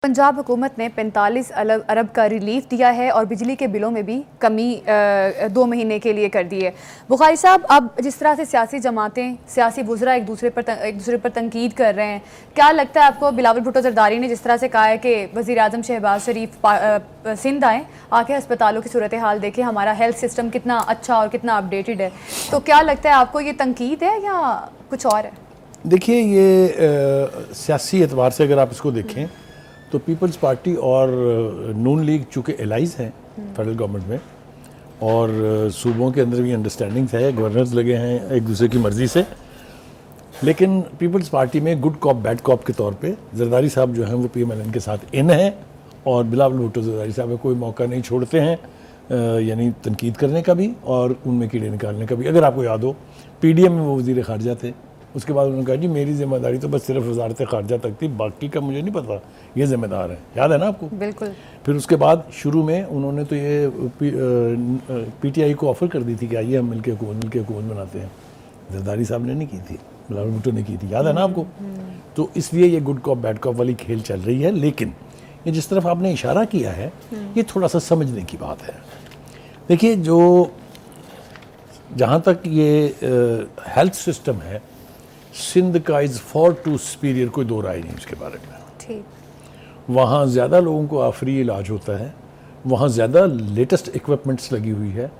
पंजाब हुकूमत ने 45 अरब का रिलीफ दिया है और बिजली के बिलों में भी कमी 2 महीने के लिए कर दी है। बुखारी साहब, अब जिस तरह से सियासी जमातें, सियासी वुज़रा एक दूसरे पर तनकीद कर रहे हैं, क्या लगता है आपको? बिलावल भुट्टो ज़रदारी ने जिस तरह से कहा है कि वज़ीर आज़म शहबाज शरीफ सिंध आएँ, आके अस्पतालों की सूरत हाल देखें, हमारा हेल्थ सिस्टम कितना अच्छा और कितना अपडेटेड है, तो क्या लगता है आपको ये तनकीद है या कुछ और है? देखिए, ये सियासी एतबार से अगर आप इसको देखें तो पीपल्स पार्टी और नून लीग चूँकि एलाइज हैं फेडरल गवर्नमेंट में और सूबों के अंदर भी अंडरस्टैंडिंग्स है, गवर्नर्स लगे हैं एक दूसरे की मर्ज़ी से, लेकिन पीपल्स पार्टी में गुड कॉप बैड कॉप के तौर पे जरदारी साहब जो हैं वो PMLN के साथ इन हैं और बिलावल भुट्टो जरदारी साहब कोई मौका नहीं छोड़ते हैं, यानी तनकीद करने का भी और उनमें कीड़े निकालने का भी। अगर आपको याद हो PDM में वो वज़ीर ख़ारजा थे, उसके बाद उन्होंने कहा जी मेरी जिम्मेदारी तो बस सिर्फ वजारत ख़ारजा तक थी, बाकी का मुझे नहीं पता, ये जिम्मेदार है। याद है ना आपको? बिल्कुल। फिर उसके बाद शुरू में उन्होंने तो ये PTI को ऑफ़र कर दी थी कि आइए हम मिलकर हुकूमत बनाते हैं। जरदारी साहब ने नहीं की थी, बिलावल भुट्टो ने की थी, याद है ना आपको? तो इसलिए ये गुड कॉप बैड कॉप वाली खेल चल रही है। लेकिन ये जिस तरफ आपने इशारा किया है ये थोड़ा सा समझने की बात है। देखिए, जो जहाँ तक ये हेल्थ सिस्टम है सिंध का इज़ फॉर टू सुपीरियर, कोई दो राय नहीं उसके बारे में। ठीक, वहाँ ज़्यादा लोगों को फ्री इलाज होता है, वहाँ ज़्यादा लेटेस्ट इक्विपमेंट्स लगी हुई है,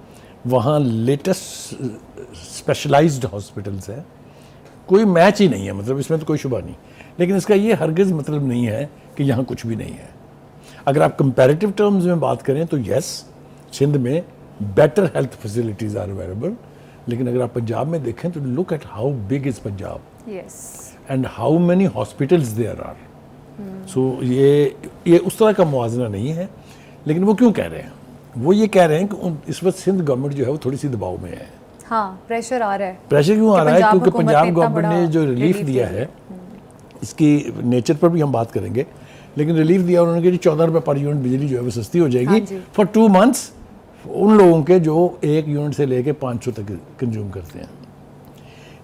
वहाँ लेटेस्ट स्पेशलाइज्ड हॉस्पिटल्स हैं, कोई मैच ही नहीं है, मतलब इसमें तो कोई शुबा नहीं। लेकिन इसका ये हरगिज़ मतलब नहीं है कि यहाँ कुछ भी नहीं है। अगर आप कंपैरेटिव टर्म्स में बात करें तो यस, सिंध में better health facilities are available, लेकिन अगर आप पंजाब में देखें तो look at how big is Punjab and how many hospitals there are. So ये उस तरह का मुआवजा नहीं है। लेकिन वो क्यों कह रहे हैं? वो ये कह रहे हैं कि इस वक्त सिंध गवर्नमेंट जो है वो थोड़ी सी दबाव में है। हाँ, प्रेशर आ रहा है। प्रेशर क्यों आ रहा है? क्योंकि पंजाब गवर्नमेंट ने जो रिलीफ दिया है, इसकी नेचर पर भी हम बात करेंगे, लेकिन रिलीफ दिया उन्होंने कि 14 रुपये पर यूनिट बिजली जो है वो सस्ती हो जाएगी फॉर 2 मंथ्स उन लोगों के जो 1 यूनिट से लेके 500 तक कंज्यूम करते हैं।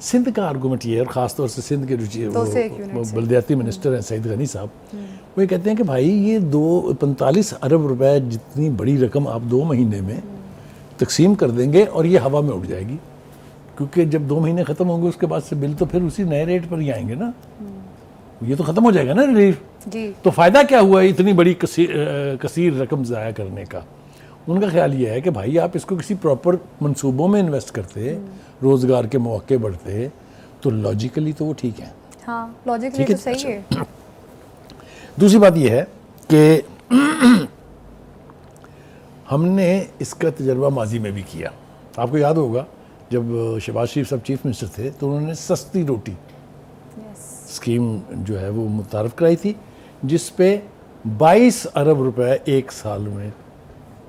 सिंध का आर्गूमेंट ये है, और ख़ासतौर से सिंध के बल्दियाती मिनिस्टर हैं सईद गनी साहब, वो ये कहते हैं कि भाई ये 45 अरब रुपए जितनी बड़ी रकम आप 2 महीने में तकसीम कर देंगे और ये हवा में उड़ जाएगी, क्योंकि जब 2 महीने ख़त्म होंगे उसके बाद से बिल तो फिर उसी नए रेट पर ही आएंगे ना, ये तो ख़त्म हो जाएगा ना रिलीफ जी। तो फ़ायदा क्या हुआ इतनी बड़ी कसीर रकम ज़ाया करने का? उनका ख्याल ये है कि भाई आप इसको किसी प्रॉपर मंसूबों में इन्वेस्ट करते, रोज़गार के मौके बढ़ते, तो लॉजिकली तो वो ठीक है। हाँ, लॉजिकली तो सही है। दूसरी बात ये है कि हमने इसका तजर्बा माजी में भी किया। आपको याद होगा जब शहबाज शरीफ साहब चीफ मिनिस्टर थे तो उन्होंने सस्ती रोटी स्कीम जो है वो मुतारफ़ कराई थी, जिस पे 22 अरब रुपए 1 साल में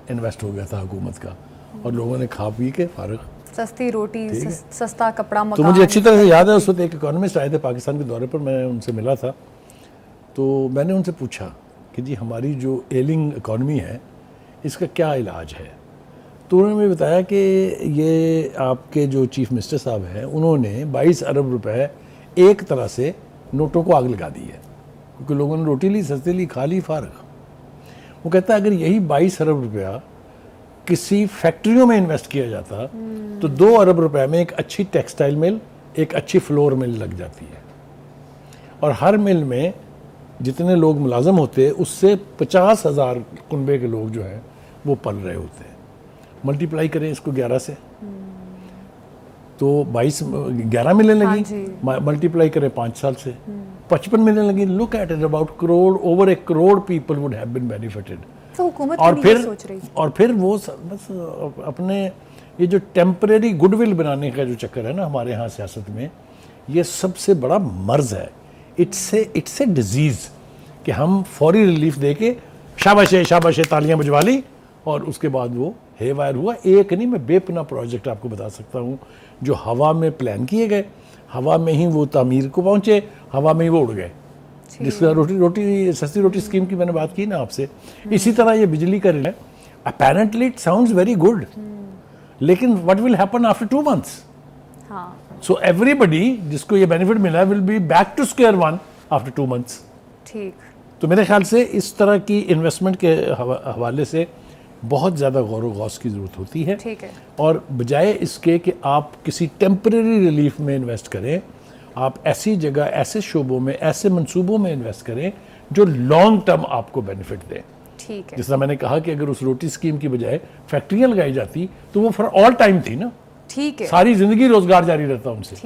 इन्वेस्ट हो गया था हुकूमत का, और लोगों ने खा पी के फारग। सस्ती रोटी, सस्ता कपड़ा, मकान। तो मुझे अच्छी तरह से याद है, उस वक्त एक इकोनॉमिस्ट आए थे पाकिस्तान के दौरे पर, मैं उनसे मिला था, तो मैंने उनसे पूछा कि जी हमारी जो एलिंग इकॉनमी है इसका क्या इलाज है? तो उन्होंने मुझे बताया कि ये आपके जो चीफ मिनिस्टर साहब हैं उन्होंने 22 अरब रुपए एक तरह से नोटों को आग लगा दी है, क्योंकि लोगों ने रोटी ली, सस्ती ली, खा ली, फारग। वो कहता है अगर यही 22 अरब रुपया किसी फैक्ट्रियों में इन्वेस्ट किया जाता तो 2 अरब रुपए में एक अच्छी टेक्सटाइल मिल, एक अच्छी फ्लोर मिल लग जाती है, और हर मिल में जितने लोग मुलाजम होते उससे 50,000 कुनबे के लोग जो हैं वो पल रहे होते हैं। मल्टीप्लाई करें इसको 11 से तो 11 मिलने लगी, मल्टीप्लाई करें 5 साल से 55 मिलने लगी। Look at it, about over 1 crore people would have been benefited. तो हुकूमत और फिर वो बस अपने ये जो टेम्परेरी गुडविल बनाने का जो चक्कर है ना हमारे यहाँ सियासत में, ये सबसे बड़ा मर्ज है। इट्स ए डिजीज़ कि हम फौरी रिलीफ दे के शाबाश तालियां बजवा ली और उसके बाद वो हे वायर हुआ। एक नहीं, मैं बेपना प्रोजेक्ट आपको बता सकता हूँ जो हवा में प्लान किए गए, हवा में ही वो तामीर को पहुँचे, हवा में ही वो उड़ गए। जिसका सस्ती रोटी स्कीम की मैंने बात की ना आपसे, इसी तरह ये बिजली का रिले apparently it sounds very good, लेकिन what will happen after 2 months? So everybody जिसको ये बेनिफिट मिला will be back to square one after 2 months. ठीक। तो मेरे ख्याल से इस तरह की इन्वेस्टमेंट के हवाले से बहुत ज़्यादा गौर व गौस की ज़रूरत होती है। ठीक है। और बजाय इसके कि आप किसी टेम्परेरी रिलीफ में इन्वेस्ट करें, आप ऐसी जगह, ऐसे शोबों में, ऐसे मंसूबों में इन्वेस्ट करें जो लॉन्ग टर्म आपको बेनिफिट दें। ठीक है। जिस तरह मैंने कहा कि अगर उस रोटी स्कीम की बजाय फैक्ट्रियाँ लगाई जाती तो वो फॉर ऑल टाइम थी ना, ठीक है। सारी ज़िंदगी रोज़गार जारी रहता उनसे। ठीक